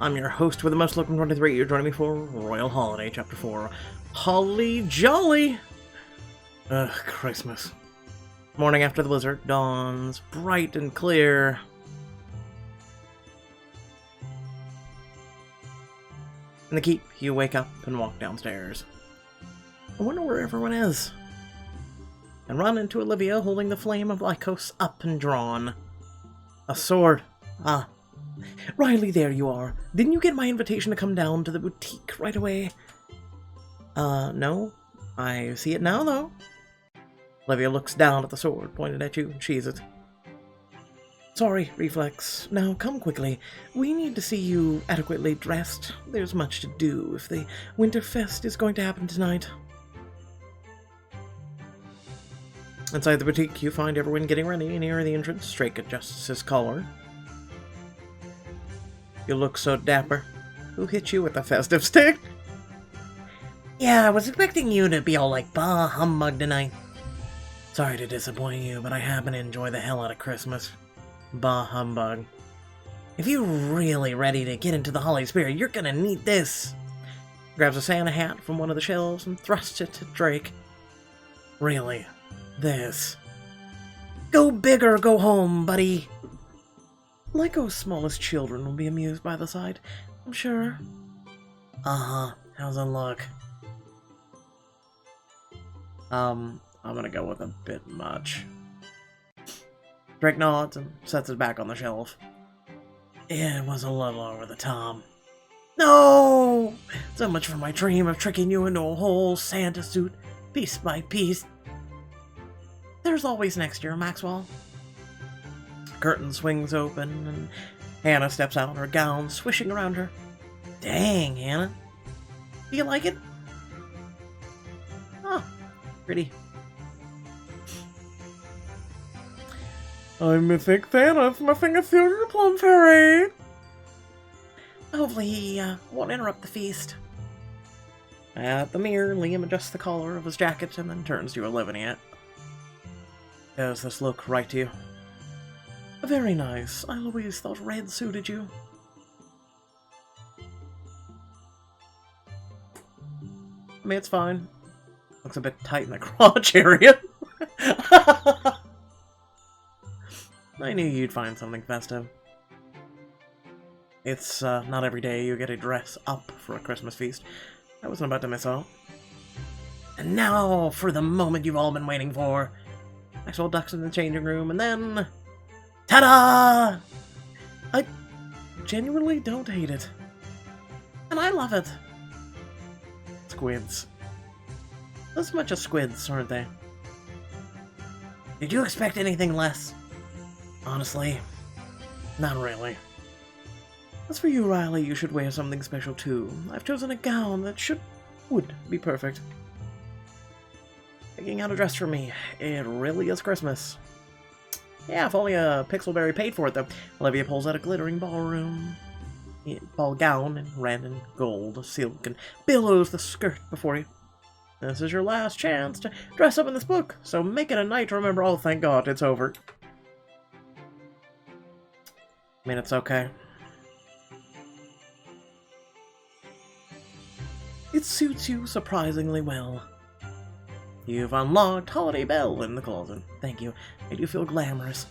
I'm your host with the most looking 23. You're joining me for Royal Holiday, Chapter 4. Holly Jolly! Ugh, Christmas. Morning after the blizzard dawns, bright and clear. In the keep, you wake up and walk downstairs. I wonder where everyone is. And run into Olivia holding the flame of Lycos up and drawn. A sword. Ah. Riley, there you are. Didn't you get my invitation to come down to the boutique right away? No. I see it now, though. Olivia looks down at the sword pointed at you and sheathes it. Sorry, Reflex. Now, come quickly. We need to see you adequately dressed. There's much to do if the Winterfest is going to happen tonight. Inside the boutique, you find everyone getting ready near the entrance. Drake adjusts his collar. You look so dapper. Who hit you with the festive stick? Yeah, I was expecting you to be all like, bah, humbug tonight. Sorry to disappoint you, but I happen to enjoy the hell out of Christmas. Bah, humbug. If you're really ready to get into the Holly spirit, you're gonna need this. Grabs a Santa hat from one of the shelves and thrusts it to Drake. Really? This? Go big or go home, buddy. Lycos' smallest children will be amused by the sight, I'm sure. Uh-huh. How's it look? I'm gonna go with a bit much. Drake nods and sets it back on the shelf. It was a little over the top. No! So much for my dream of tricking you into a whole Santa suit, piece by piece. There's always next year, Maxwell. Curtain swings open, and Hannah steps out in her gown, swishing around her. Dang, Hannah. Do you like it? Oh, pretty. I'm Mythic Thanos, muffing a silver plum fairy. Hopefully he won't interrupt the feast. At the mirror, Liam adjusts the collar of his jacket and then turns to Olivia. Does this look right to you? Very nice. I always thought red suited you. I mean, it's fine. Looks a bit tight in the crotch area. I knew you'd find something festive. It's not every day you get to dress up for a Christmas feast. I wasn't about to miss out. And now for the moment you've all been waiting for. Maxwell ducks in the changing room, and then... Ta-da! I genuinely don't hate it. And I love it. Squids. Not so much as squids, aren't they? Did you expect anything less? Honestly, not really. As for you, Riley, you should wear something special too. I've chosen a gown that would be perfect. Picking out a dress for me. It really is Christmas. Yeah, if only Pixelberry paid for it, though. Olivia pulls out a glittering ball gown in red and gold silk and billows the skirt before you. This is your last chance to dress up in this book, so make it a night to remember. Oh, thank God, it's over. I mean, it's okay. It suits you surprisingly well. You've unlocked Holiday Bell in the closet. Thank you. Made you feel glamorous.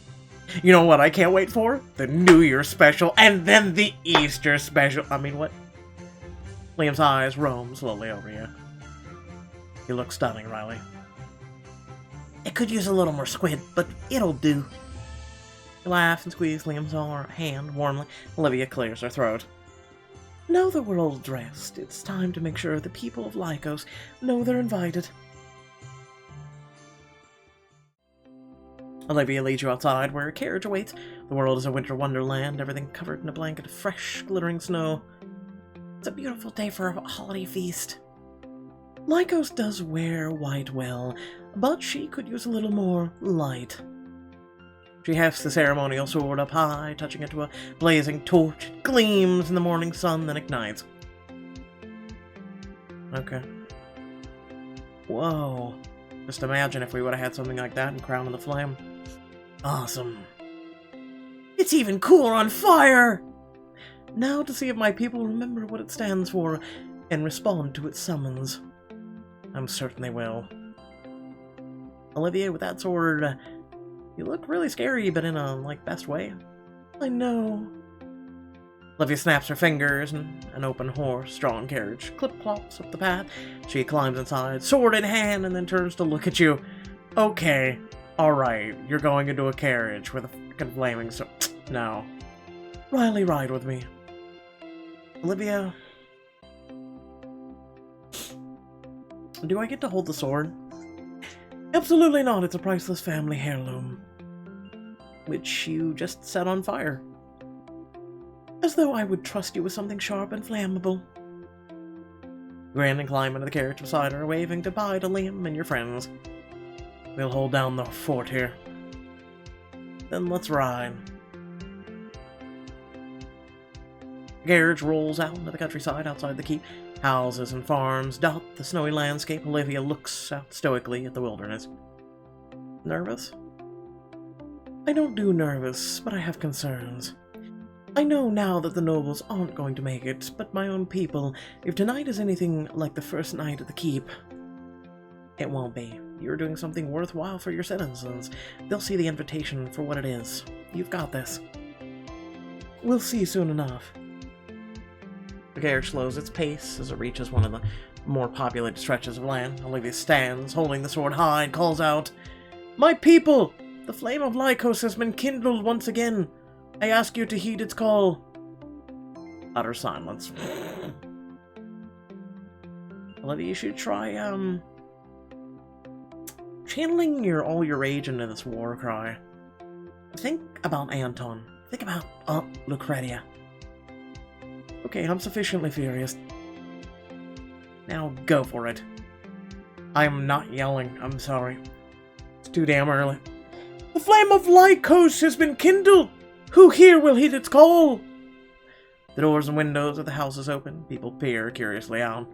You know what I can't wait for? The New Year special, and then the Easter special. I mean, what? Liam's eyes roam slowly over you. You look stunning, Riley. It could use a little more squid, but it'll do. You laugh and squeeze Liam's hand warmly. Olivia clears her throat. Now that we're all dressed, it's time to make sure the people of Lycos know they're invited. Olivia leads you outside, where a carriage awaits. The world is a winter wonderland, everything covered in a blanket of fresh, glittering snow. It's a beautiful day for a holiday feast. Lycos does wear white well, but she could use a little more light. She hefts the ceremonial sword up high, touching it to a blazing torch. It gleams in the morning sun, then ignites. Okay. Whoa. Just imagine if we would have had something like that in Crown of the Flame. Awesome. It's even cooler on fire! Now to see if my people remember what it stands for and respond to its summons. I'm certain they will. Olivia, with that sword, you look really scary, but in a, best way. I know. Olivia snaps her fingers, and an open horse-drawn carriage clip-clops up the path. She climbs inside, sword in hand, and then turns to look at you. Okay, alright, you're going into a carriage with a freaking flaming sword. No. Riley, ride with me. Olivia... Do I get to hold the sword? Absolutely not, it's a priceless family heirloom. Which you just set on fire. As though I would trust you with something sharp and flammable. Grin and climb into the carriage beside her, waving goodbye to Liam and your friends. We'll hold down the fort here. Then let's ride. The carriage rolls out into the countryside outside the keep. Houses and farms dot the snowy landscape. Olivia looks out stoically at the wilderness. Nervous? I don't do nervous, but I have concerns. I know now that the nobles aren't going to make it, but my own people, if tonight is anything like the first night at the keep, it won't be. You're doing something worthwhile for your citizens. They'll see the invitation for what it is. You've got this. We'll see soon enough. The carriage slows its pace as it reaches one of the more populated stretches of land. Olivia stands, holding the sword high, and calls out, My people! The flame of Lycos has been kindled once again. I ask you to heed its call. Utter silence. Olivia, you should try, channeling all your rage into this war cry. Think about Anton. Think about Lucretia. Okay, I'm sufficiently furious. Now go for it. I'm not yelling, I'm sorry. It's too damn early. The flame of Lycos has been kindled! Who here will heed its call? The doors and windows of the houses open. People peer curiously out.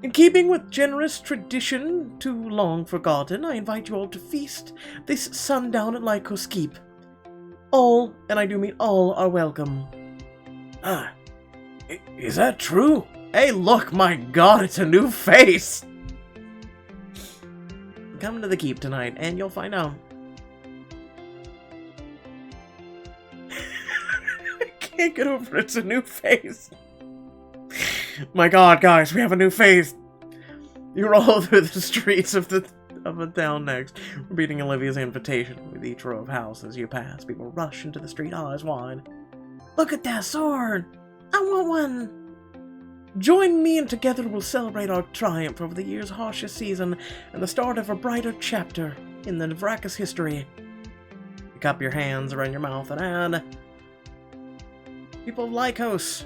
In keeping with generous tradition too long forgotten, I invite you all to feast this sundown at Lycos Keep. All, and I do mean all, are welcome. Is that true? Hey, look, my god, it's a new face! Come to the keep tonight, and you'll find out. I can't get over it's a new face. My god, guys, we have a new face. You roll through the streets of the town next, repeating Olivia's invitation. With each row of houses you pass, people rush into the street, eyes wide. Look at that sword! I want one! Join me and together we'll celebrate our triumph over the year's harshest season and the start of a brighter chapter in the Navrakas history. You cup your hands around your mouth and add, People of Lycos,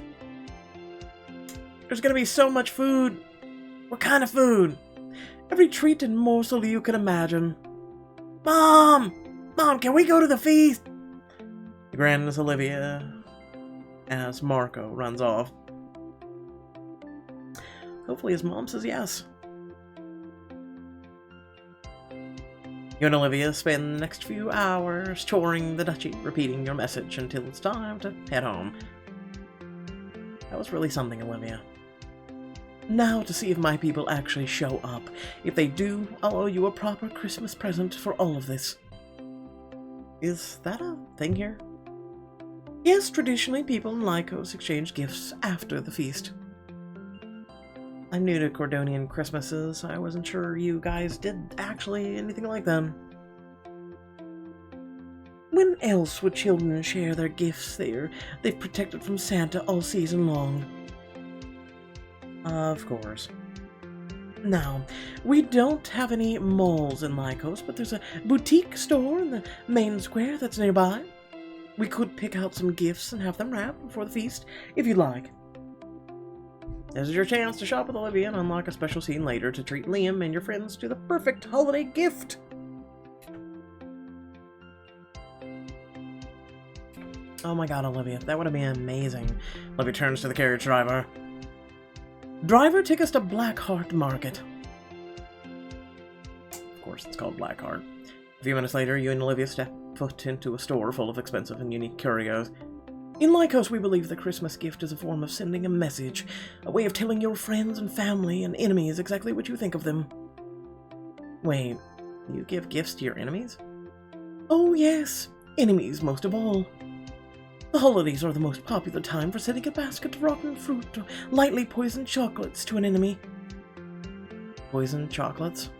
there's gonna be so much food. What kind of food? Every treat and morsel you can imagine. Mom! Mom, can we go to the feast? The grandness Olivia as Marco runs off. Hopefully his mom says yes. You and Olivia spend the next few hours touring the duchy, repeating your message until it's time to head home. That was really something, Olivia. Now to see if my people actually show up. If they do, I'll owe you a proper Christmas present for all of this. Is that a thing here? Yes, traditionally people in Lycos exchange gifts after the feast. I'm new to Cordonian Christmases. I wasn't sure you guys did actually anything like them. When else would children share their gifts they've protected from Santa all season long? Of course. Now, we don't have any malls in Lycos, but there's a boutique store in the main square that's nearby. We could pick out some gifts and have them wrapped before the feast, if you'd like. This is your chance to shop with Olivia and unlock a special scene later to treat Liam and your friends to the perfect holiday gift. Oh my god, Olivia, that would have been amazing. Olivia turns to the carriage driver. Driver, take us to Blackheart Market. Of course, it's called Blackheart. A few minutes later, you and Olivia step foot into a store full of expensive and unique curios. In Lycos, we believe the Christmas gift is a form of sending a message, a way of telling your friends and family and enemies exactly what you think of them. Wait, you give gifts to your enemies? Oh yes, enemies most of all. The holidays are the most popular time for sending a basket of rotten fruit or lightly poisoned chocolates to an enemy. Poisoned chocolates?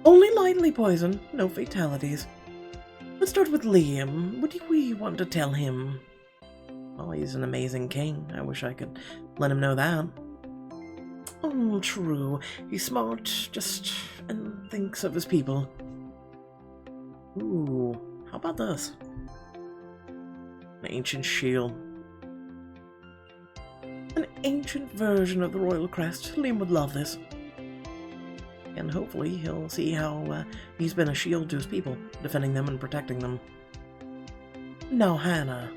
Only lightly poisoned, no fatalities. Let's start with Liam. What do we want to tell him? Well, he's an amazing king. I wish I could let him know that. Oh, true. He's smart, and thinks of his people. Ooh, how about this? An ancient shield. An ancient version of the royal crest. Liam would love this. And hopefully he'll see how he's been a shield to his people, defending them and protecting them. Now Hannah.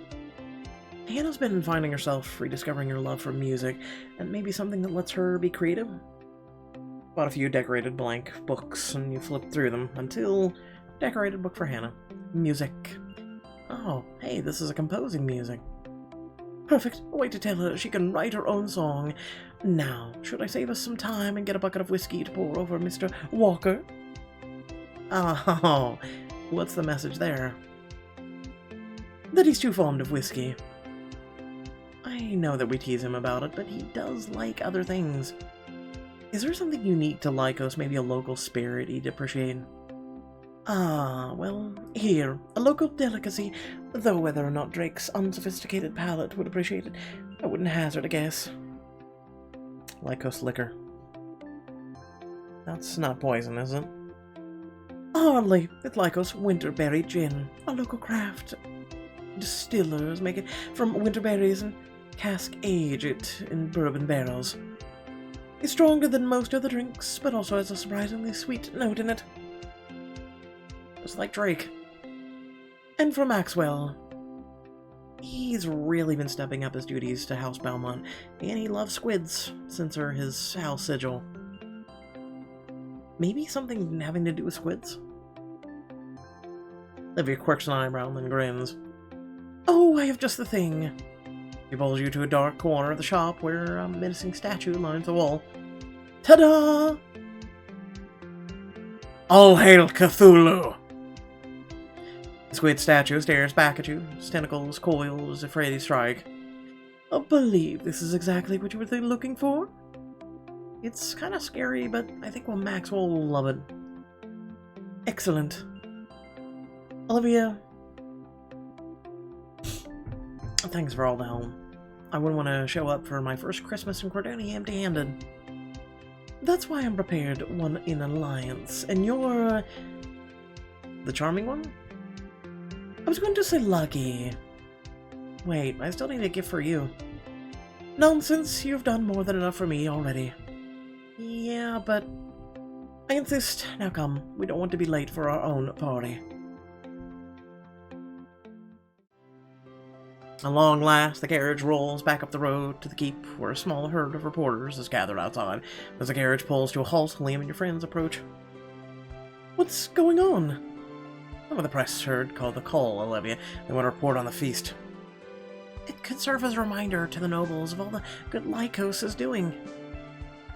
Hannah's been finding herself, rediscovering her love for music, and maybe something that lets her be creative. Bought a few decorated blank books, and you flip through them until decorated book for Hannah. Music. Oh, hey, this is a composing music. Perfect. A way to tell her she can write her own song. Now, should I save us some time and get a bucket of whiskey to pour over Mr. Walker? Oh, what's the message there? That he's too fond of whiskey. I know that we tease him about it, but he does like other things. Is there something unique to Lycos, maybe a local spirit he'd appreciate? Ah, well, here, a local delicacy, though whether or not Drake's unsophisticated palate would appreciate it, I wouldn't hazard a guess. Lycos liquor. That's not poison, is it? Hardly. It's Lycos winterberry gin, a local craft. Distillers make it from winterberries and cask age it in bourbon barrels. It's stronger than most other drinks, but also has a surprisingly sweet note in it. Just like Drake. And for Maxwell. He's really been stepping up his duties to House Belmont, and he loves squids, since they're his house sigil. Maybe something having to do with squids? Olivia quirks an eyebrow and then grins. Oh, I have just the thing. He pulls you to a dark corner of the shop where a menacing statue lines the wall. Ta-da! All hail Cthulhu! The squid statue stares back at you, his tentacles coiled as if ready to strike. I believe this is exactly what you were looking for. It's kind of scary, but I think Maxwell will love it. Excellent. Olivia, thanks for all the help. I wouldn't want to show up for my first Christmas in Cordonia empty-handed. That's why I'm prepared one in alliance, and you're... the charming one? I was going to say lucky. Wait, I still need a gift for you. Nonsense, you've done more than enough for me already. Yeah, but... I insist. Now come, we don't want to be late for our own party. At long last, the carriage rolls back up the road to the keep, where a small herd of reporters is gathered outside. As the carriage pulls to a halt, Liam and your friends approach. What's going on? Some of the press heard called the call, Olivia. They want to report on the feast. It could serve as a reminder to the nobles of all the good Lycos is doing.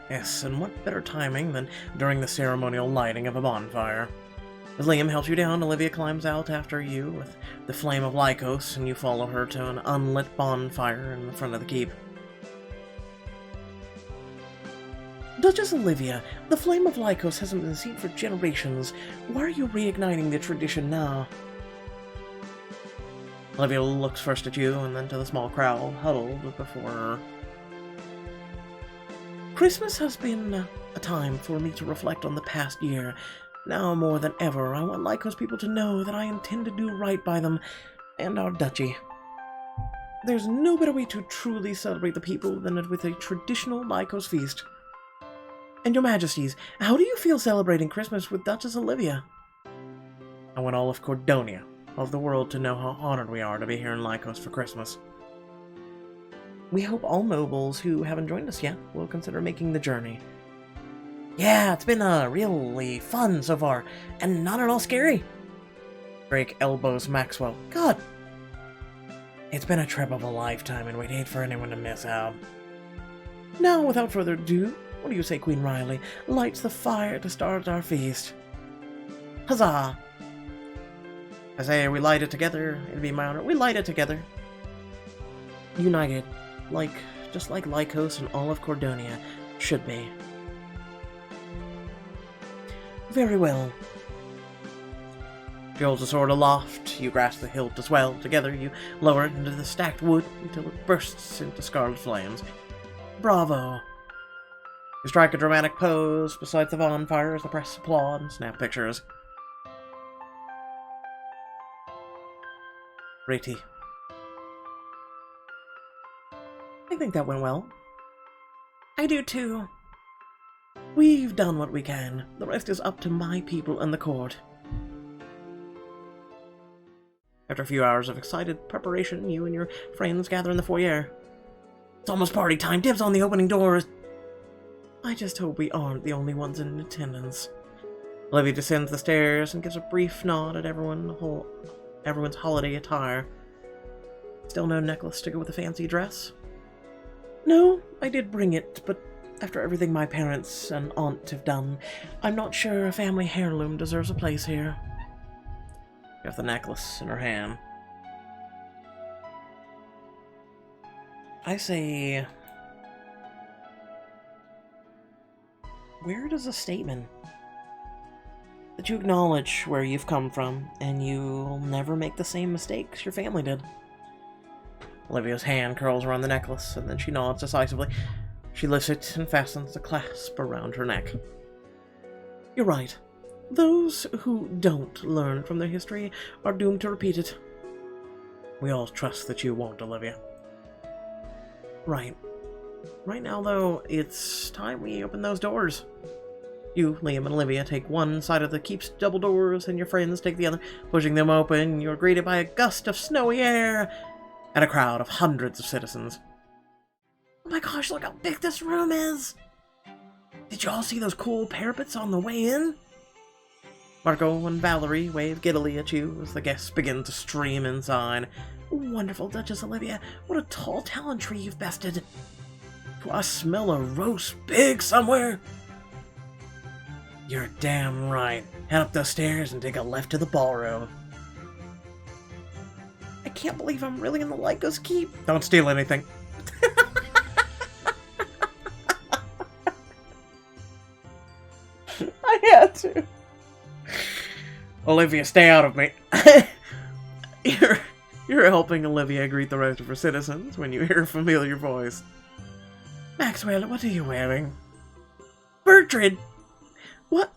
Yes, and what better timing than during the ceremonial lighting of a bonfire. As Liam helps you down, Olivia climbs out after you with the flame of Lycos, and you follow her to an unlit bonfire in the front of the keep. Duchess Olivia, the flame of Lycos hasn't been seen for generations. Why are you reigniting the tradition now? Olivia looks first at you, and then to the small crowd huddled before her. Christmas has been a time for me to reflect on the past year. Now more than ever, I want Lycos people to know that I intend to do right by them and our duchy. There's no better way to truly celebrate the people than with a traditional Lycos feast. And your majesties, how do you feel celebrating Christmas with Duchess Olivia? I want all of Cordonia, all of the world, to know how honored we are to be here in Lycos for Christmas. We hope all nobles who haven't joined us yet will consider making the journey. Yeah, it's been really fun so far, and not at all scary. Drake elbows Maxwell. God! It's been a trip of a lifetime, and we'd hate for anyone to miss out. Now, without further ado, what do you say, Queen Riley lights the fire to start our feast? Huzzah! I say we light it together. It'd be my honor. We light it together. United. Just like Lycos and all of Cordonia should be. Very well. She holds the sword aloft. You grasp the hilt as well. Together, you lower it into the stacked wood until it bursts into scarlet flames. Bravo! You strike a dramatic pose beside the bonfire as the press applaud and snap pictures. Pretty. I think that went well. I do too. We've done what we can. The rest is up to my people and the court. After a few hours of excited preparation, you and your friends gather in the foyer. It's almost party time. Dibs on the opening doors. I just hope we aren't the only ones in attendance. Olivia descends the stairs and gives a brief nod at everyone's holiday attire. Still no necklace to go with the fancy dress? No, I did bring it, but after everything my parents and aunt have done, I'm not sure a family heirloom deserves a place here. You have the necklace in her hand. I say... Weird as a statement. That you acknowledge where you've come from, and you'll never make the same mistakes your family did. Olivia's hand curls around the necklace, and then she nods decisively. She lifts it and fastens the clasp around her neck. You're right. Those who don't learn from their history are doomed to repeat it. We all trust that you won't, Olivia. Right. Right now, though, it's time we open those doors. You, Liam, and Olivia take one side of the keep's double doors, and your friends take the other. Pushing them open, you're greeted by a gust of snowy air and a crowd of hundreds of citizens. Oh my gosh, look how big this room is! Did you all see those cool parapets on the way in? Marco and Valerie wave giddily at you as the guests begin to stream inside. Wonderful, Duchess Olivia. What a tall talent tree you've bested. Do I smell a roast pig somewhere? You're damn right. Head up those stairs and take a left to the ballroom. I can't believe I'm really in the Lycos keep. Don't steal anything. I had to. Olivia, stay out of me. You're helping Olivia greet the rest of her citizens when you hear a familiar voice. Maxwell, what are you wearing? Bertrand! What?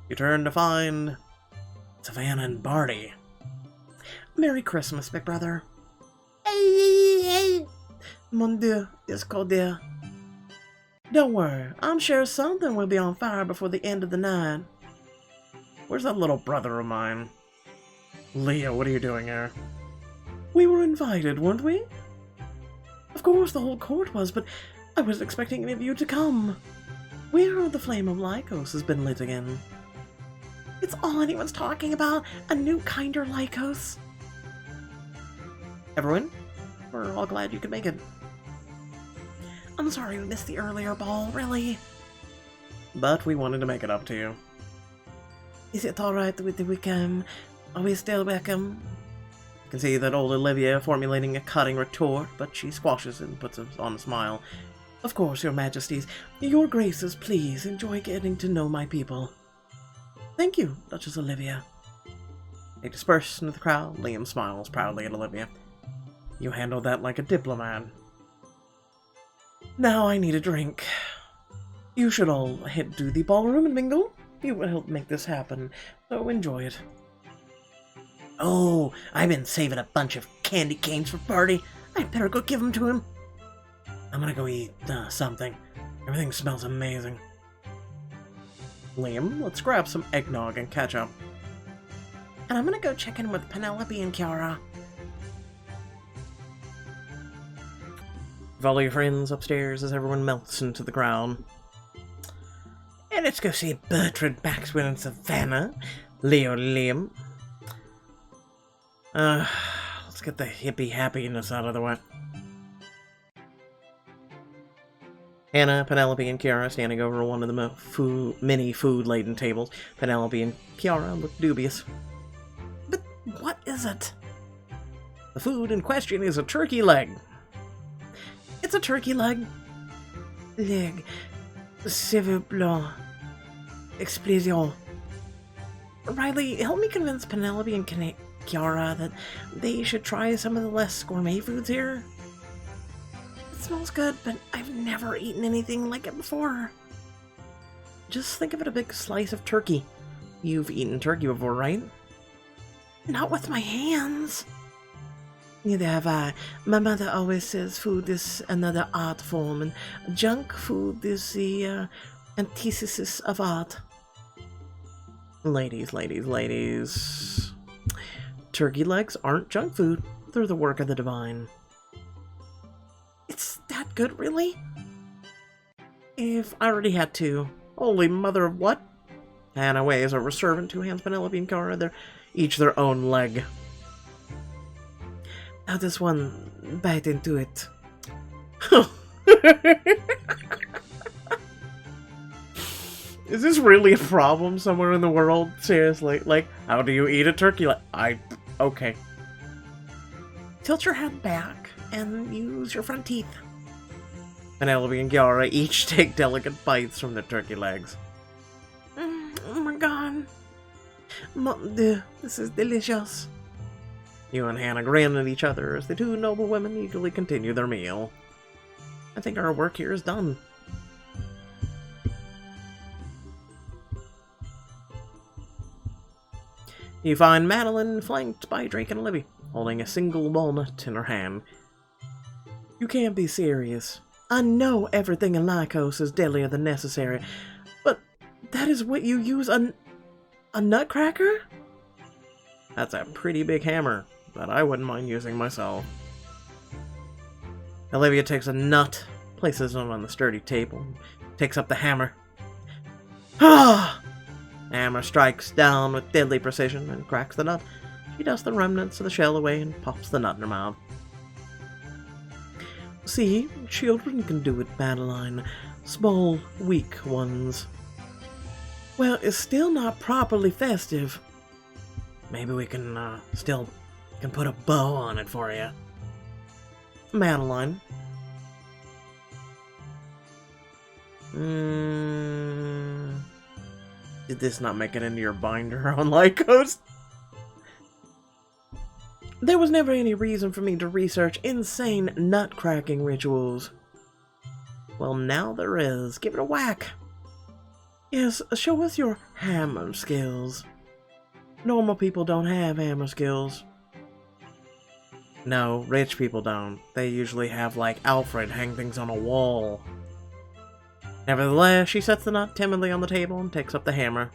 You turn to find Savannah and Barty. Merry Christmas, big brother. Mon Dieu, it's cold there. Don't worry, I'm sure something will be on fire before the end of the night. Where's that little brother of mine? Leah, what are you doing here? We were invited, weren't we? Of course, the whole court was, but I wasn't expecting any of you to come. We heard the flame of Lycos has been lit again. It's all anyone's talking about, a new, kinder Lycos. Everyone, we're all glad you could make it. I'm sorry we missed the earlier ball, really. But we wanted to make it up to you. Is it alright that we come? Are we still welcome? You can see that old Olivia formulating a cutting retort, but she squashes it and puts on a smile. Of course, your majesties. Your graces, please enjoy getting to know my people. Thank you, Duchess Olivia. They disperse into the crowd. Liam smiles proudly at Olivia. You handled that like a diplomat. Now I need a drink. You should all head to the ballroom and mingle. You will help make this happen, so enjoy it. Oh, I've been saving a bunch of candy canes for Barty. I'd better go give them to him. I'm gonna go eat something. Everything smells amazing. Liam, let's grab some eggnog and catch up. And I'm gonna go check in with Penelope and Kiara. Follow your friends upstairs as everyone melts into the ground. And let's go see Bertrand, Maxwell, and Savannah. Leo, Liam. Let's get the hippie happiness out of the way. Hannah, Penelope, and Kiara standing over one of the many food-laden tables. Penelope and Kiara look dubious. But what is it? The food in question is a turkey leg. It's a turkey leg. Leg. S'il vous plaît. Explosion. Riley, help me convince Penelope and Kiara that they should try some of the less gourmet foods here. It smells good, but I've never eaten anything like it before. Just think of it a big slice of turkey. You've eaten turkey before, right? Not with my hands. Neither have I. My mother always says food is another art form, and junk food is the antithesis of art. Ladies. Turkey legs aren't junk food. They're the work of the divine. It's that good, really? If I already had two. Holy mother of what? Hannah waves over servant, who hands Penelope and Cara each their own leg. How does one bite into it? Is this really a problem somewhere in the world? Seriously, like, how do you eat a turkey leg? Okay. Tilt your head back and use your front teeth. Penelope and Kiara each take delicate bites from the turkey legs. Oh my god. Mon Dieu, this is delicious. You and Hannah grin at each other as the two noble women eagerly continue their meal. I think our work here is done. You find Madeline flanked by Drake and Olivia, holding a single walnut in her hand. You can't be serious. I know everything in Lycos is deadlier than necessary, but that is what you use a nutcracker? That's a pretty big hammer that I wouldn't mind using myself. Olivia takes a nut, places it on the sturdy table, takes up the hammer. Ah! Hammer strikes down with deadly precision and cracks the nut. She dusts the remnants of the shell away and pops the nut in her mouth. See, children can do it, Madeline. Small, weak ones. Well, it's still not properly festive. Maybe we can, still put a bow on it for you. Madeline. Did this not make it into your binder on Lycos? There was never any reason for me to research insane nut-cracking rituals. Well, now there is. Give it a whack. Yes, show us your hammer skills. Normal people don't have hammer skills. No, rich people don't. They usually have, like, Alfred hang things on a wall. Nevertheless, she sets the nut timidly on the table and takes up the hammer.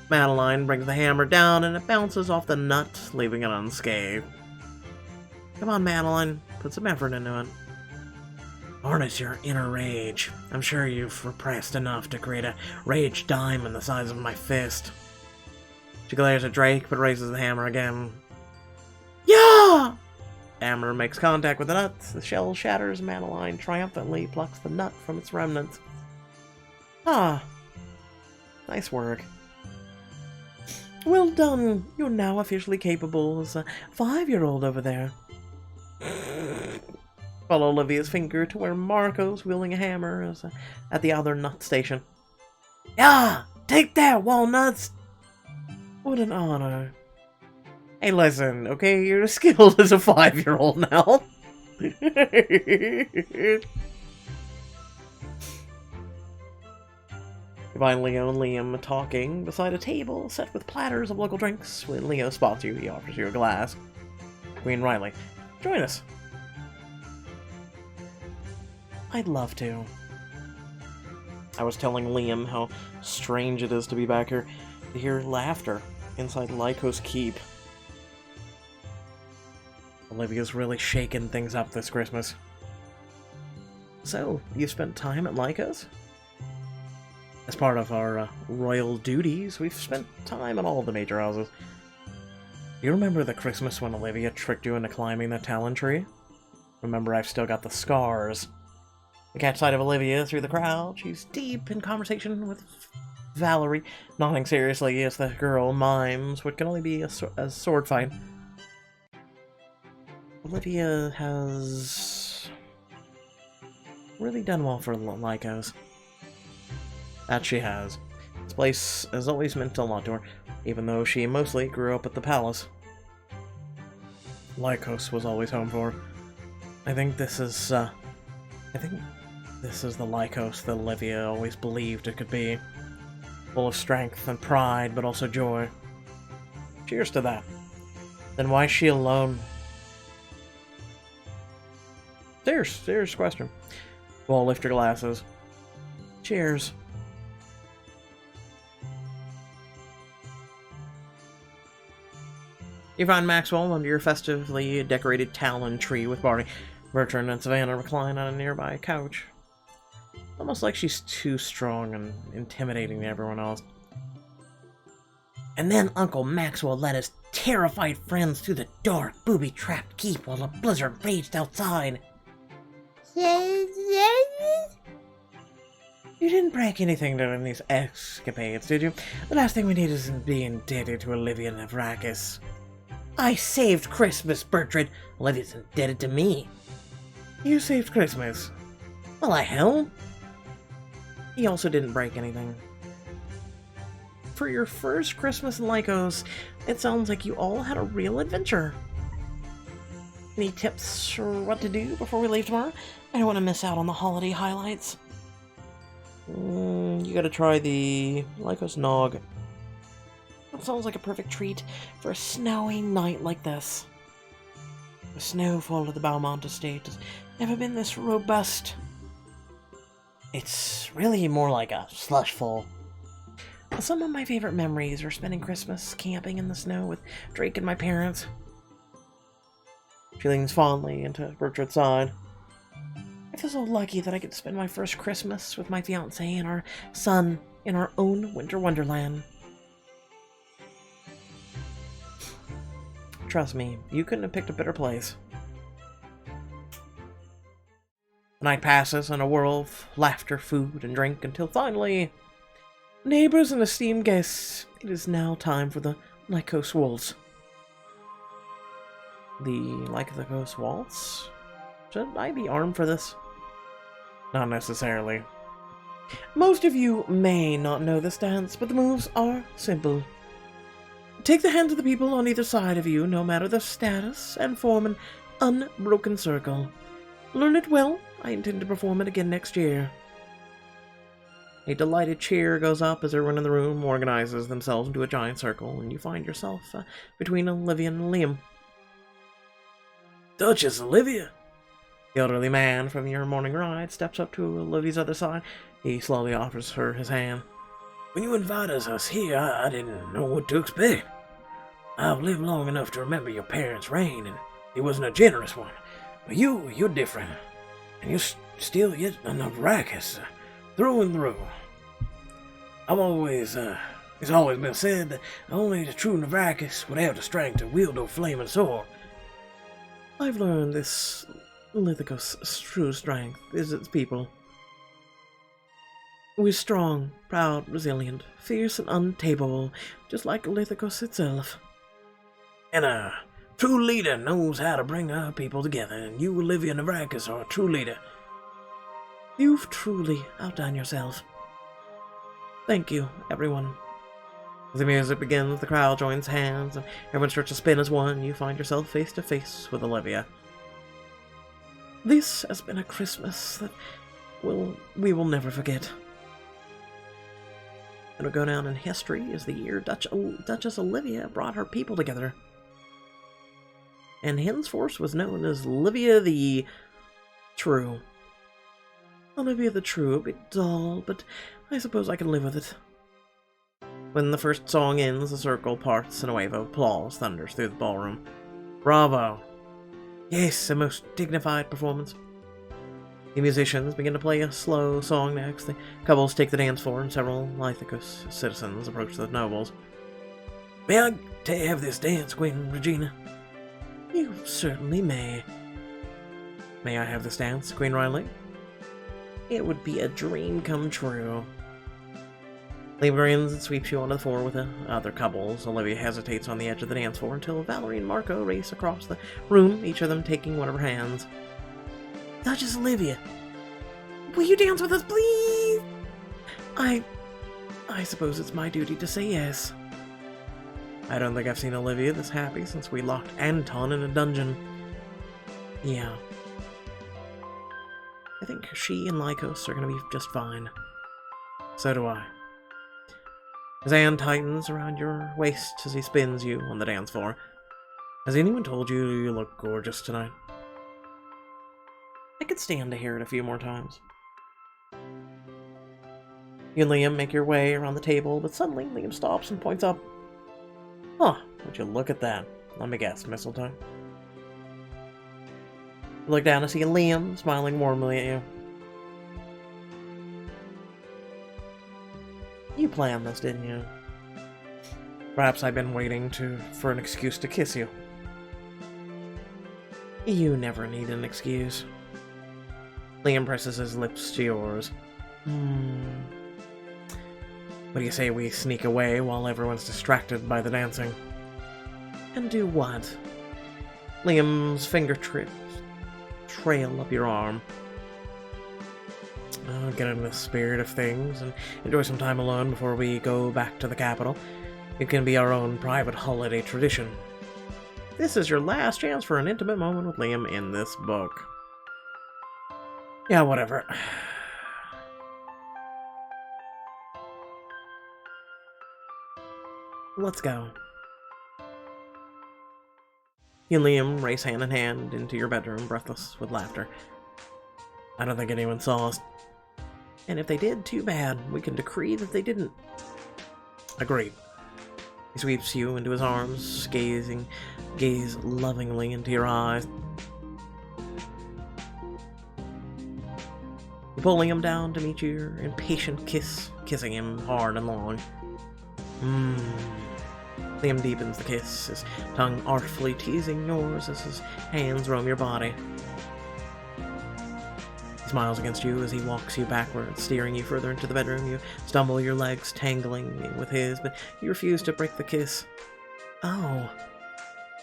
Madeline brings the hammer down and it bounces off the nut, leaving it unscathed. Come on, Madeline. Put some effort into it. Harness your inner rage. I'm sure you've repressed enough to create a rage diamond the size of my fist. She glares at Drake, but raises the hammer again. Yeah! Hammer makes contact with the nut. The shell shatters. Madeline triumphantly plucks the nut from its remnants. Ah. Nice work. Well done. You're now officially capable as a 5-year-old over there. Follow Olivia's finger to where Marco's wielding a hammer at the other nut station. Yeah! Take that, walnuts! What an honor. Hey, listen, okay? You're skilled as a 5-year-old now. You find Leo and Liam talking beside a table set with platters of local drinks. When Leo spots you, he offers you a glass. Queen Riley, join us. I'd love to. I was telling Liam how strange it is to be back here, to hear laughter inside Lycos Keep. Olivia's really shaking things up this Christmas. So, you spent time at Lycos? As part of our royal duties, we've spent time at all the major houses. You remember the Christmas when Olivia tricked you into climbing the talon tree? Remember, I've still got the scars. We catch sight of Olivia through the crowd. She's deep in conversation with Valerie, nodding seriously as the girl mimes what can only be a sword fight. Olivia has really done well for Lycos. That she has. This place has always meant a lot to her, even though she mostly grew up at the palace. Lycos was always home for her. I think this is the Lycos that Olivia always believed it could be. Full of strength and pride, but also joy. Cheers to that. Then why is she alone? Serious question. We'll all lift your glasses. Cheers. You find Maxwell under your festively decorated talon tree with Barney. Bertrand and Savannah recline on a nearby couch. Almost like she's too strong and intimidating to everyone else. And then Uncle Maxwell led his terrified friends through the dark, booby-trapped keep while a blizzard raged outside. You didn't break anything during these escapades, did you? The last thing we need is to be indebted to Olivia and Lythikos. I saved Christmas, Bertrand. Olivia's indebted to me. You saved Christmas? Well, I helped. He also didn't break anything. For your first Christmas in Lycos, it sounds like you all had a real adventure. Any tips for what to do before we leave tomorrow? I don't want to miss out on the holiday highlights. You gotta try the Lycos Nog. That sounds like a perfect treat for a snowy night like this. The snowfall at the Beaumont estate has never been this robust. It's really more like a slush fall. Some of my favorite memories are spending Christmas camping in the snow with Drake and my parents. She leans fondly into Bertrand's side. I feel so lucky that I get to spend my first Christmas with my fiancé and our son in our own winter wonderland. Trust me, you couldn't have picked a better place. The night passes in a whirl of laughter, food, and drink until finally, neighbors and esteemed guests, it is now time for the Lycos waltz. The Lythikos waltz? Should I be armed for this? Not necessarily. Most of you may not know this dance, but the moves are simple. Take the hands of the people on either side of you, no matter their status, and form an unbroken circle. Learn it well. I intend to perform it again next year. A delighted cheer goes up as everyone in the room organizes themselves into a giant circle, and you find yourself between Olivia and Liam. Duchess Olivia! The elderly man from your morning ride steps up to Olivia's other side. He slowly offers her his hand. When you invited us here, I didn't know what to expect. I've lived long enough to remember your parents' reign, and it wasn't a generous one. But you're different. And you're still yet an Lycos, through and through. It's always been said that only the true Lycos would have the strength to wield a flaming sword. I've learned this Lythikos' true strength is its people. We're strong, proud, resilient, fierce and untamable, just like Lythikos itself. And a true leader knows how to bring our people together, and you, Olivia and Lycos, are a true leader. You've truly outdone yourself. Thank you, everyone. As the music begins, the crowd joins hands, and everyone starts to spin as one. You find yourself face to face with Olivia. This has been a Christmas that we will never forget. It'll go down in history as the year Duchess Olivia brought her people together, and henceforth was known as Olivia the True. Olivia the True, a bit dull, but I suppose I can live with it. When the first song ends, the circle parts and a wave of applause thunders through the ballroom. Bravo! Yes, a most dignified performance. The musicians begin to play a slow song next. The couples take the dance floor, and several Lythikos citizens approach the nobles. May I have this dance, Queen Regina? You certainly may. May I have this dance, Queen Riley? It would be a dream come true. Liam grins and sweeps you onto the floor with the other couples. Olivia hesitates on the edge of the dance floor until Valerie and Marco race across the room, each of them taking one of her hands. Duchess Olivia, will you dance with us, please? I suppose it's my duty to say yes. I don't think I've seen Olivia this happy since we locked Anton in a dungeon. Yeah. I think she and Lycos are going to be just fine. So do I. His hand tightens around your waist as he spins you on the dance floor. Has anyone told you you look gorgeous tonight? I could stand to hear it a few more times. You and Liam make your way around the table, but suddenly Liam stops and points up. Huh, would you look at that? Let me guess, mistletoe. You look down to see Liam smiling warmly at you. You planned this, didn't you? Perhaps I've been waiting for an excuse to kiss you. You never need an excuse. Liam presses his lips to yours. What do you say we sneak away while everyone's distracted by the dancing? And do what? Liam's fingertips trail up your arm. Get in the spirit of things and enjoy some time alone before we go back to the capital. It can be our own private holiday tradition. This is your last chance for an intimate moment with Liam in this book. Yeah, whatever. Let's go. You and Liam race hand in hand into your bedroom, breathless with laughter. I don't think anyone saw us. And if they did, too bad. We can decree that they didn't. Agreed. He sweeps you into his arms, gaze lovingly into your eyes. You pull Liam down to meet your impatient kiss, kissing him hard and long. Liam deepens the kiss, his tongue artfully teasing yours as his hands roam your body. He smiles against you as he walks you backwards, steering you further into the bedroom. You stumble, your legs tangling with his, but you refuse to break the kiss. Oh.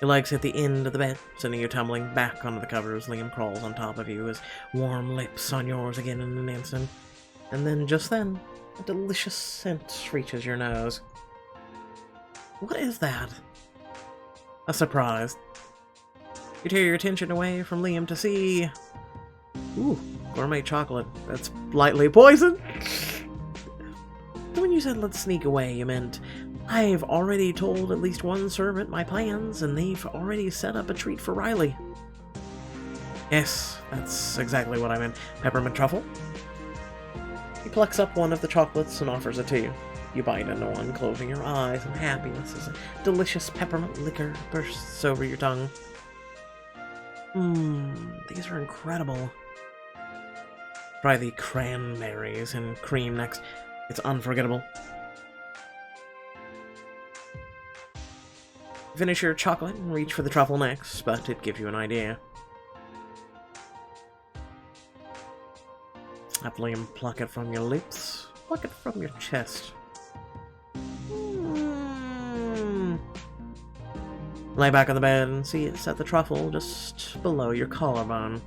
Your legs hit the end of the bed, sending you tumbling back onto the covers. Liam crawls on top of you, his warm lips on yours again in an instant. And then, just then, a delicious scent reaches your nose. What is that? A surprise. You tear your attention away from Liam to see... Ooh, gourmet chocolate. That's lightly poisoned. So when you said let's sneak away, you meant I've already told at least one servant my plans, and they've already set up a treat for Riley. Yes, that's exactly what I meant. Peppermint truffle? He plucks up one of the chocolates and offers it to you. You bite into one, closing your eyes in happiness as a delicious peppermint liquor bursts over your tongue. These are incredible. Try the cranberries and cream next. It's unforgettable. Finish your chocolate and reach for the truffle next, but it gives you an idea. Have Liam pluck it from your lips, pluck it from your chest. Lay back on the bed and see it set the truffle just below your collarbone.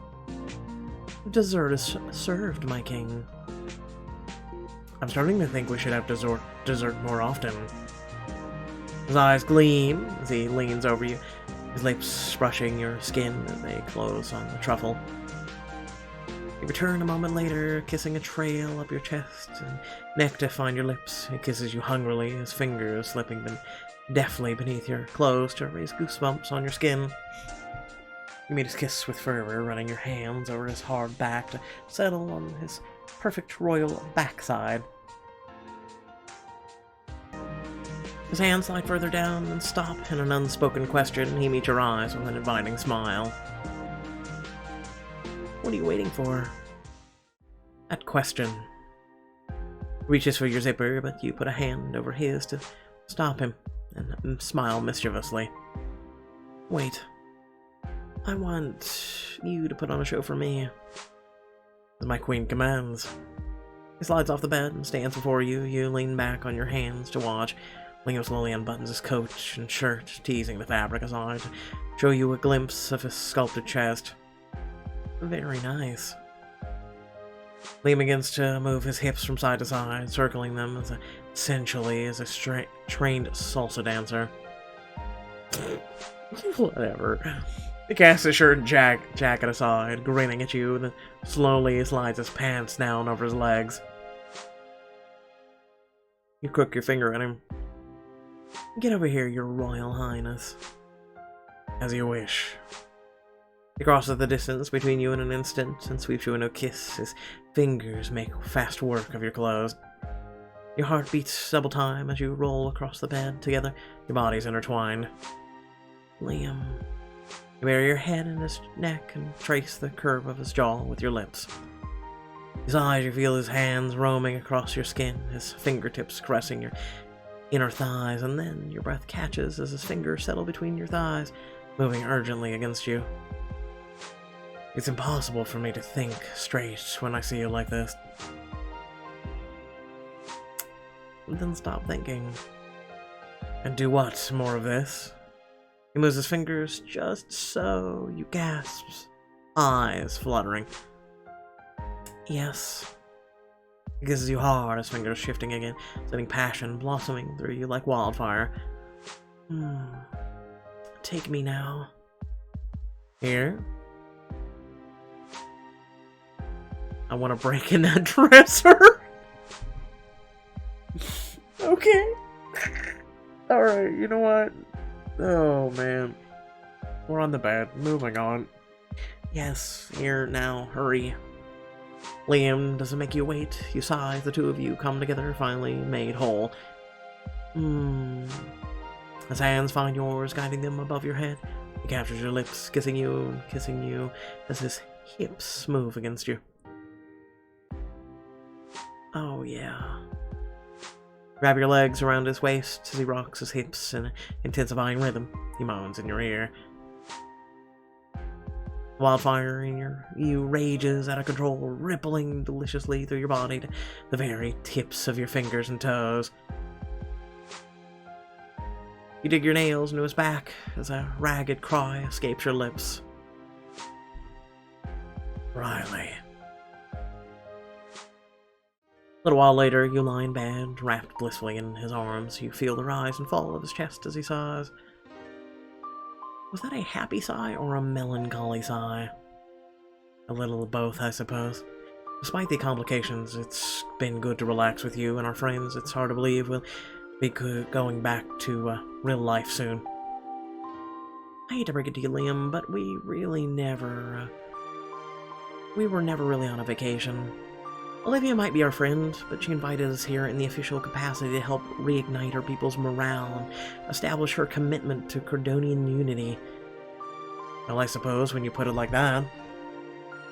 Dessert is served, my king. I'm starting to think we should have dessert more often. His eyes gleam as he leans over you, his lips brushing your skin as they close on the truffle. You return a moment later, kissing a trail up your chest and neck to find your lips. He kisses you hungrily, his fingers slipping them deftly beneath your clothes to raise goosebumps on your skin. You meet his kiss with fervor, running your hands over his hard back to settle on his perfect royal backside. His hands slide further down and stop in an unspoken question. He meets your eyes with an inviting smile. What are you waiting for? That question. Reaches for your zipper, but you put a hand over his to stop him. and smile mischievously. Wait. I want you to put on a show for me. As my queen commands. He slides off the bed and stands before you. You lean back on your hands to watch. Liam slowly unbuttons his coat and shirt, teasing the fabric aside to show you a glimpse of his sculpted chest. Very nice. Liam begins to move his hips from side to side, circling them essentially as a trained salsa dancer. Whatever. He casts his shirt and jacket aside, grinning at you, and then slowly slides his pants down over his legs. You crook your finger at him. Get over here, your Royal Highness. As you wish. He crosses the distance between you in an instant and sweeps you in a kiss. His fingers make fast work of your clothes. Your heart beats double time as you roll across the bed together, your bodies intertwined. Liam. You bury your head in his neck and trace the curve of his jaw with your lips. His eyes, you feel his hands roaming across your skin, his fingertips caressing your inner thighs, and then your breath catches as his fingers settle between your thighs, moving urgently against you. It's impossible for me to think straight when I see you like this. Then stop thinking. And do what? More of this? He moves his fingers just so. You gasps, eyes fluttering. Yes. He kisses you hard, his fingers shifting again, sending passion blossoming through you like wildfire. Take me now. Here? I want to break in that dresser. Okay. Alright, you know what? Oh, man. We're on the bed. Moving on. Yes, here, now, hurry. Liam doesn't make you wait. You sigh. The two of you come together, finally made whole. His hands find yours, guiding them above your head. He captures your lips, kissing you as his hips move against you. Oh, yeah. Grab your legs around his waist as he rocks his hips in an intensifying rhythm. He moans in your ear. Wildfire in you rages out of control, rippling deliciously through your body to the very tips of your fingers and toes. You dig your nails into his back as a ragged cry escapes your lips. Riley. A little while later, you lie in bed, wrapped blissfully in his arms. You feel the rise and fall of his chest as he sighs. Was that a happy sigh or a melancholy sigh? A little of both, I suppose. Despite the complications, it's been good to relax with you and our friends. It's hard to believe we'll be going back to real life soon. I hate to break it to you, Liam, but we really never... we were never really on a vacation. Olivia might be our friend, but she invited us here in the official capacity to help reignite her people's morale and establish her commitment to Cordonian unity. Well, I suppose when you put it like that.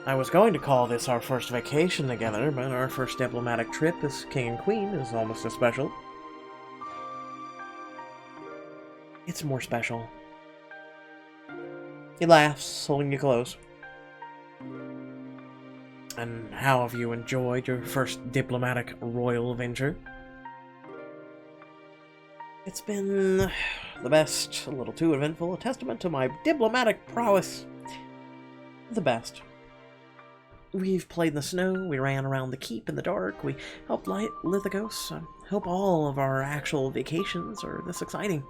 I was going to call this our first vacation together, but our first diplomatic trip as king and queen is almost as special. It's more special. He laughs, holding you close. And how have you enjoyed your first diplomatic royal venture? It's been the best, a little too eventful, a testament to my diplomatic prowess. The best. We've played in the snow, we ran around the keep in the dark, we helped light Lythikos. I hope all of our actual vacations are this exciting.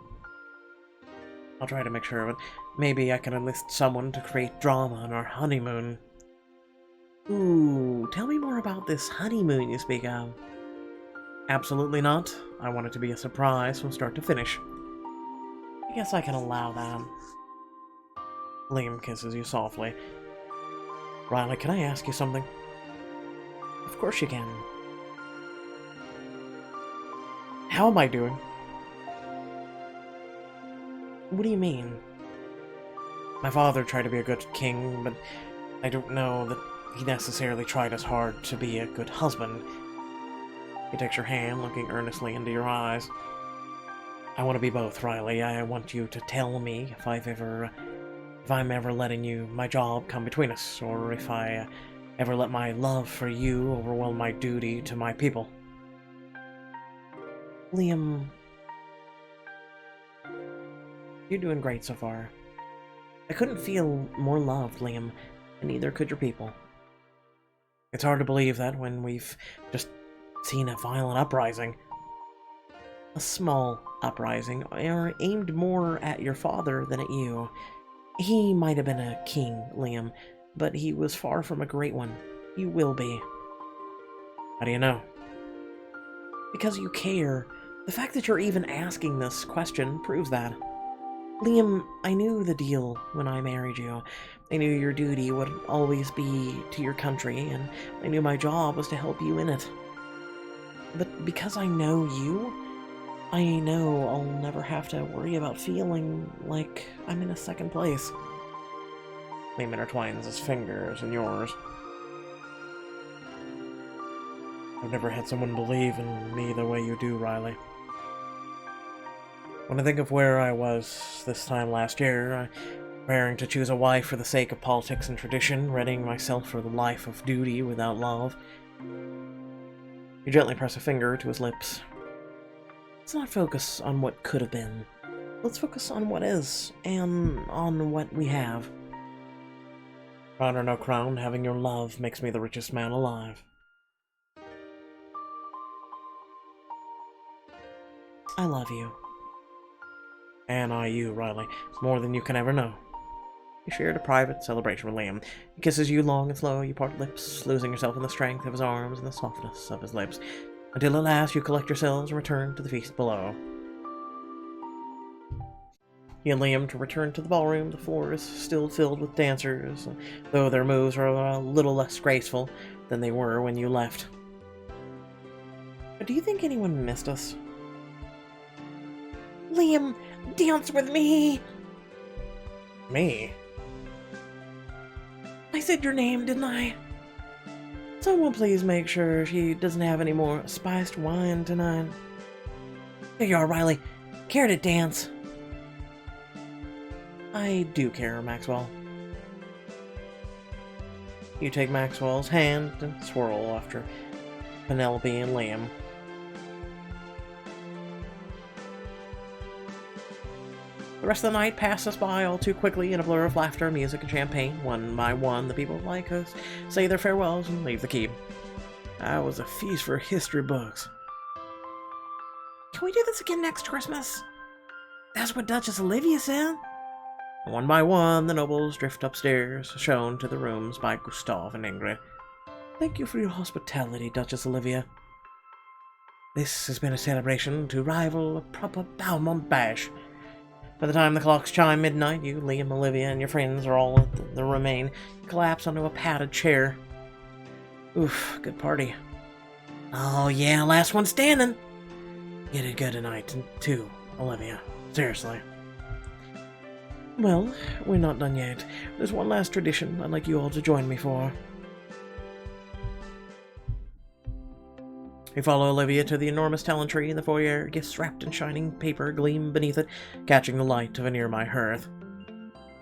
I'll try to make sure of it. Maybe I can enlist someone to create drama on our honeymoon. Ooh, tell me more about this honeymoon you speak of. Absolutely not. I want it to be a surprise from start to finish. I guess I can allow that. Liam kisses you softly. Riley, can I ask you something? Of course you can. How am I doing? What do you mean? My father tried to be a good king, but I don't know that he necessarily tried as hard to be a good husband. He takes your hand, looking earnestly into your eyes. I want to be both, Riley. I want you to tell me if I'm ever letting my job come between us, or if I ever let my love for you overwhelm my duty to my people. Liam, you're doing great so far. I couldn't feel more loved, Liam, and neither could your people. It's hard to believe that when we've just seen a violent uprising. A small uprising, aimed more at your father than at you. He might have been a king, Liam, but he was far from a great one. You will be. How do you know? Because you care. The fact that you're even asking this question proves that. Liam, I knew the deal when I married you. I knew your duty would always be to your country, and I knew my job was to help you in it. But because I know you, I know I'll never have to worry about feeling like I'm in a second place. Liam intertwines his fingers in yours. I've never had someone believe in me the way you do, Riley. When I think of where I was this time last year, preparing to choose a wife for the sake of politics and tradition, readying myself for the life of duty without love. You gently press a finger to his lips. Let's not focus on what could have been. Let's focus on what is, and on what we have. Crown or no crown, having your love makes me the richest man alive. I love you. And I you, Riley. It's more than you can ever know. You shared a private celebration with Liam. He kisses you long and slow, you part lips, losing yourself in the strength of his arms and the softness of his lips, until at last you collect yourselves and return to the feast below. You and Liam to return to the ballroom. The floor is still filled with dancers, though their moves are a little less graceful than they were when you left. But do you think anyone missed us? Liam, dance with me! Me? I said your name, didn't I? Someone please make sure she doesn't have any more spiced wine tonight. There you are, Riley. Care to dance? I do care, Maxwell. You take Maxwell's hand and swirl after Penelope and Liam. The rest of the night passes by all too quickly in a blur of laughter, music, and champagne. One by one, the people of Lycos say their farewells and leave the keep. That was a feast for history books. Can we do this again next Christmas? That's what Duchess Olivia said. One by one, the nobles drift upstairs, shown to the rooms by Gustav and Ingrid. Thank you for your hospitality, Duchess Olivia. This has been a celebration to rival a proper Balmont bash. By the time the clocks chime midnight, you, Liam, Olivia, and your friends are all at the remain. You collapse onto a padded chair. Oof, good party. Oh yeah, last one standing. You did good tonight, too, Olivia. Seriously. Well, we're not done yet. There's one last tradition I'd like you all to join me for. You follow Olivia to the enormous talent tree in the foyer, gifts wrapped in shining paper gleam beneath it, catching the light of a nearby hearth.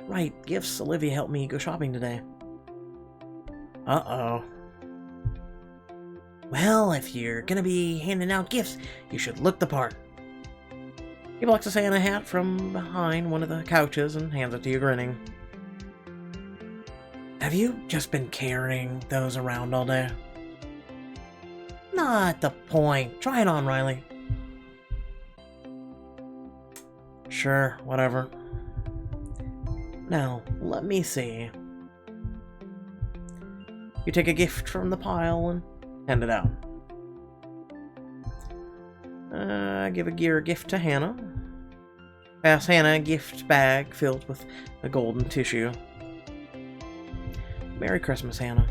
Right, gifts. Olivia helped me go shopping today. Uh-oh. Well, if you're gonna be handing out gifts, you should look the part. He plucks a Santa hat from behind one of the couches and hands it to you, grinning. Have you just been carrying those around all day? Not the point. Try it on, Riley. Sure, whatever. Now, let me see. You take a gift from the pile and hand it out. Give a gear gift to Hannah. Pass Hannah a gift bag filled with a golden tissue. Merry Christmas, Hannah.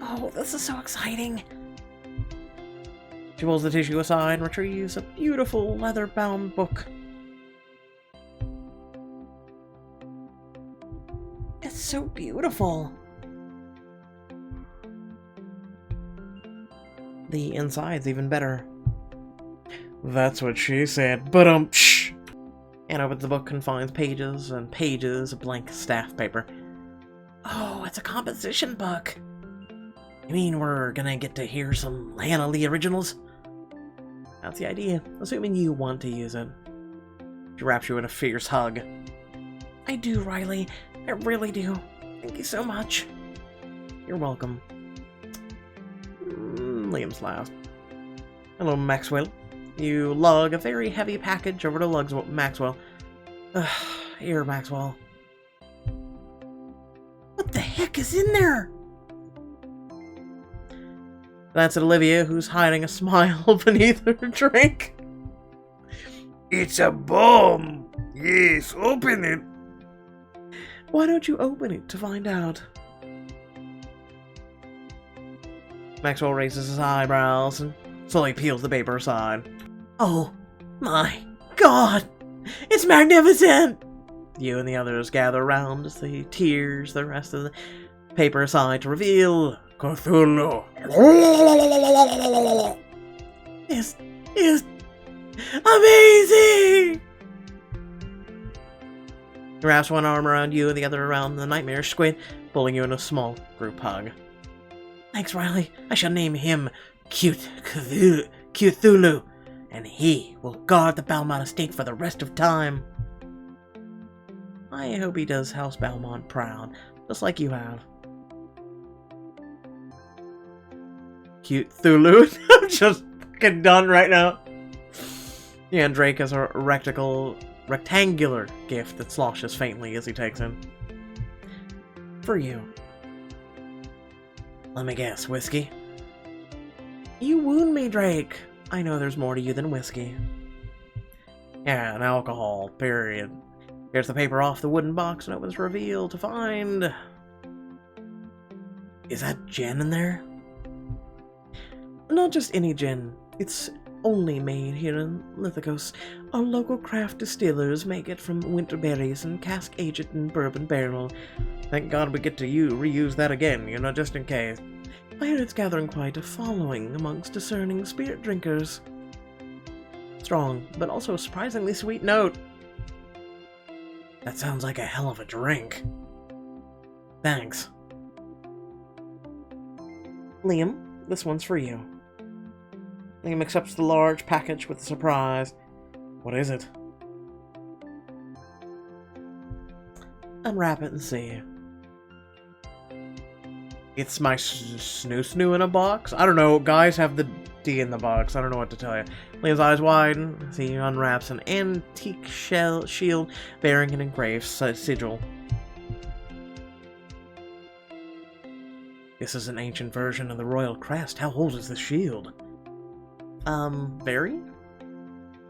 Oh, this is so exciting. She pulls the tissue aside and retrieves a beautiful leather-bound book. It's so beautiful. The inside's even better. That's what she said, but shh! And opens the book and finds pages and pages of blank staff paper. Oh, it's a composition book! You mean we're gonna get to hear some Lana Lee originals? That's the idea, assuming you want to use it. She wraps you in a fierce hug. I do, Riley. I really do. Thank you so much. You're welcome. Liam's last. Hello, Maxwell. You lug a very heavy package over to Maxwell. Here, Maxwell. What the heck is in there? That's Olivia, who's hiding a smile beneath her drink. It's a bomb! Yes, open it! Why don't you open it to find out? Maxwell raises his eyebrows and slowly peels the paper aside. Oh my god! It's magnificent! You and the others gather around as he tears the rest of the paper aside to reveal Cthulhu. This is amazing! He wraps one arm around you and the other around the nightmare squid, pulling you in a small group hug. Thanks, Riley. I shall name him Cthulhu, and he will guard the Balmont estate for the rest of time. I hope he does House Balmont proud, just like you have. Cthulhu. I'm just fucking done right now. Yeah, and Drake has a rectangular gift that sloshes faintly as he takes it. For you. Let me guess, whiskey? You wound me, Drake. I know there's more to you than whiskey. Yeah, and alcohol, period. Here's the paper off the wooden box and it was revealed to find... Is that gin in there? Not just any gin. It's only made here in Lythikos. Our local craft distillers make it from winter berries and cask age it in bourbon barrel. Thank God we get to reuse that again, you know, just in case. I hear it's gathering quite a following amongst discerning spirit drinkers. Strong, but also a surprisingly sweet note. That sounds like a hell of a drink. Thanks. Liam, this one's for you. Liam accepts the large package with a surprise. What is it? Unwrap it and see. It's my snoo in a box? I don't know, guys have the D in the box, I don't know what to tell you. Liam's eyes widen as he unwraps an antique shield bearing an engraved sigil. This is an ancient version of the royal crest. How old is the shield? Very?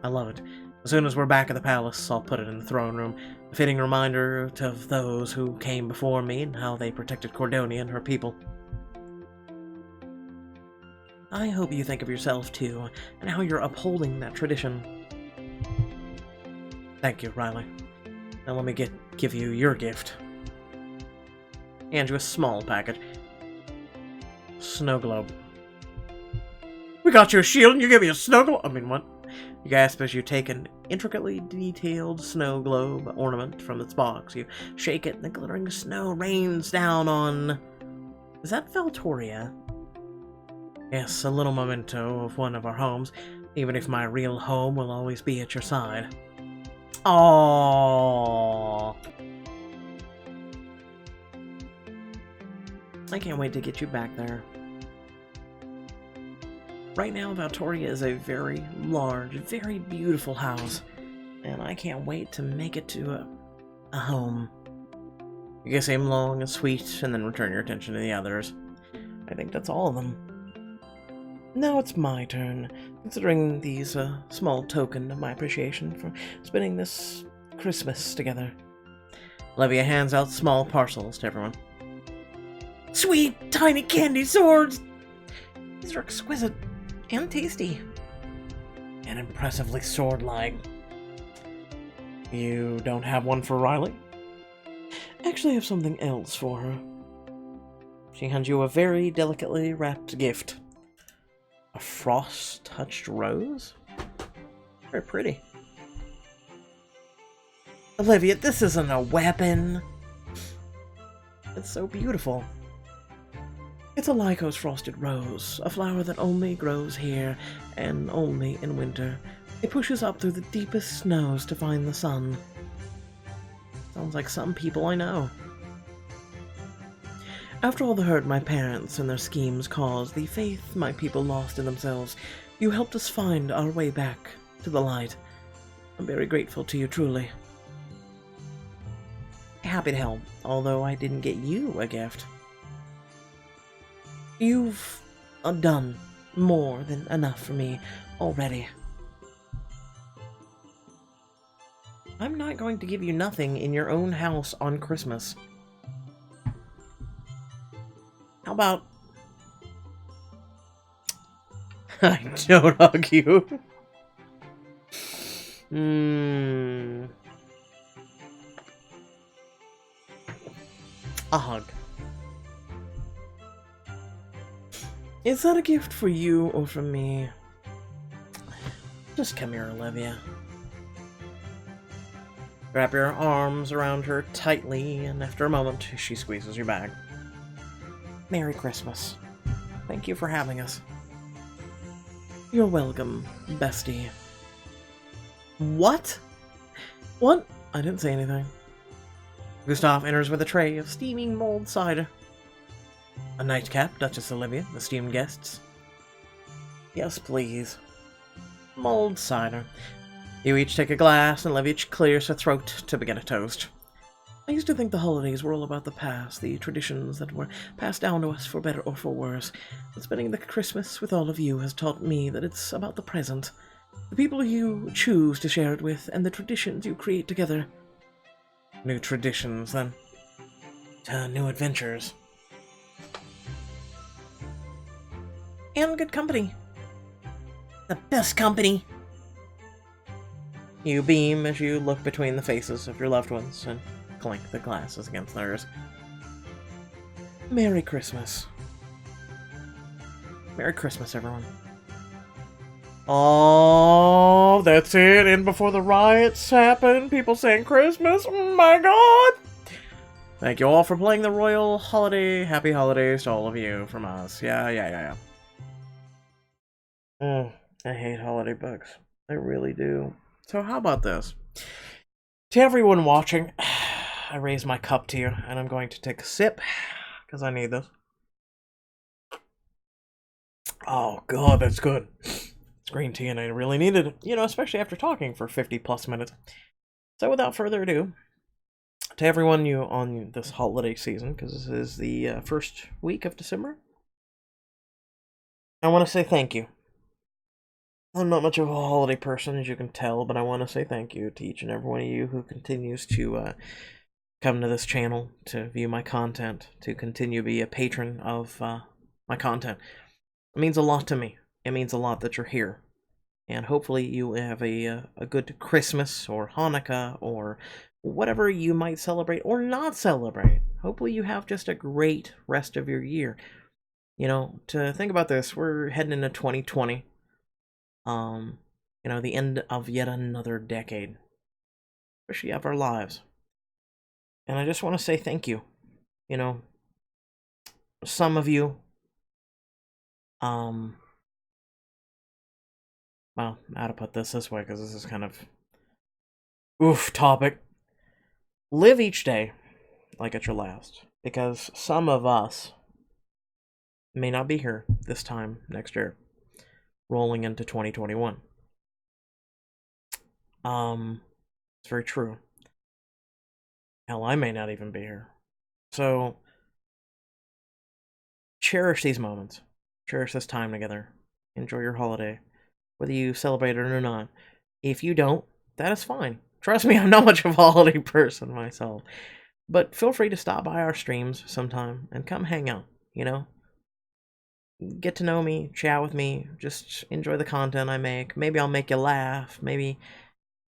I love it. As soon as we're back at the palace, I'll put it in the throne room. A fitting reminder of those who came before me and how they protected Cordonia and her people. I hope you think of yourself, too, and how you're upholding that tradition. Thank you, Riley. Now let me give you your gift. Hand you a small package. Snow globe. We got you a shield and you give me a snow globe? I mean, what? You gasp as you take an intricately detailed snow globe ornament from its box. You shake it and the glittering snow rains down on... Is that Valtoria? Yes, a little memento of one of our homes, even if my real home will always be at your side. Aww. I can't wait to get you back there. Right now, Valtoria is a very large, very beautiful house, and I can't wait to make it to a home. You can seem long and sweet, and then return your attention to the others. I think that's all of them. Now it's my turn, considering these small token of my appreciation for spending this Christmas together. Olivia hands out small parcels to everyone. Sweet, tiny candy swords! These are exquisite. And tasty. And impressively sword-like. You don't have one for Riley? Actually, I have something else for her. She hands you a very delicately wrapped gift. A frost-touched rose? Very pretty. Olivia, this isn't a weapon. It's so beautiful. It's a Lycos frosted rose, a flower that only grows here and only in winter. It pushes up through the deepest snows to find the sun. Sounds like some people I know. After all the hurt my parents and their schemes caused, the faith my people lost in themselves, you helped us find our way back to the light. I'm very grateful to you, truly. Happy to help, although I didn't get you a gift. You've done more than enough for me already. I'm not going to give you nothing in your own house on Christmas. How about... I don't hug you. A hug. Is that a gift for you or for me? Just come here, Olivia. Wrap your arms around her tightly, and after a moment, she squeezes your back. Merry Christmas. Thank you for having us. You're welcome, bestie. What? What? I didn't say anything. Gustav enters with a tray of steaming mulled cider. A nightcap, Duchess Olivia, esteemed guests. Yes, please. Mulled cider. You each take a glass, and Olivia clears her throat to begin a toast. I used to think the holidays were all about the past, the traditions that were passed down to us for better or for worse. But spending the Christmas with all of you has taught me that it's about the present, the people you choose to share it with, and the traditions you create together. New traditions, then. New adventures. And good company. The best company. You beam as you look between the faces of your loved ones and clink the glasses against theirs. Merry Christmas. Merry Christmas, everyone. Oh, that's it. And before the riots happen, people saying Christmas. Oh my god. Thank you all for playing the Royal Holiday. Happy holidays to all of you from us. Yeah. I hate holiday books. I really do. So how about this? To everyone watching, I raise my cup to you, and I'm going to take a sip, because I need this. Oh god, that's good. It's green tea, and I really needed it, you know, especially after talking for 50 plus minutes. So without further ado, to everyone you on this holiday season, because this is the first week of December, I want to say thank you. I'm not much of a holiday person, as you can tell, but I want to say thank you to each and every one of you who continues to come to this channel, to view my content, to continue to be a patron of my content. It means a lot to me. It means a lot that you're here. And hopefully you have a good Christmas, or Hanukkah, or whatever you might celebrate, or not celebrate. Hopefully you have just a great rest of your year. You know, to think about this, we're heading into 2020. You know, the end of yet another decade, especially of our lives. And I just want to say thank you. You know, some of you, well, how to put this way, because this is kind of, topic. Live each day like it's your last, because some of us may not be here this time next year, rolling into 2021. It's very true. Hell, I may not even be here. So, cherish these moments. Cherish this time together. Enjoy your holiday, whether you celebrate it or not. If you don't, that is fine. Trust me, I'm not much of a holiday person myself. But feel free to stop by our streams sometime and come hang out, you know? Get to know me, chat with me, just enjoy the content I make. Maybe I'll make you laugh, maybe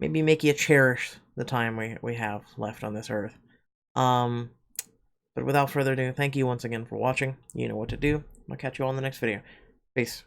make you cherish the time we have left on this earth. But without further ado, thank you once again for watching. You know what to do. I'll catch you all in the next video. Peace.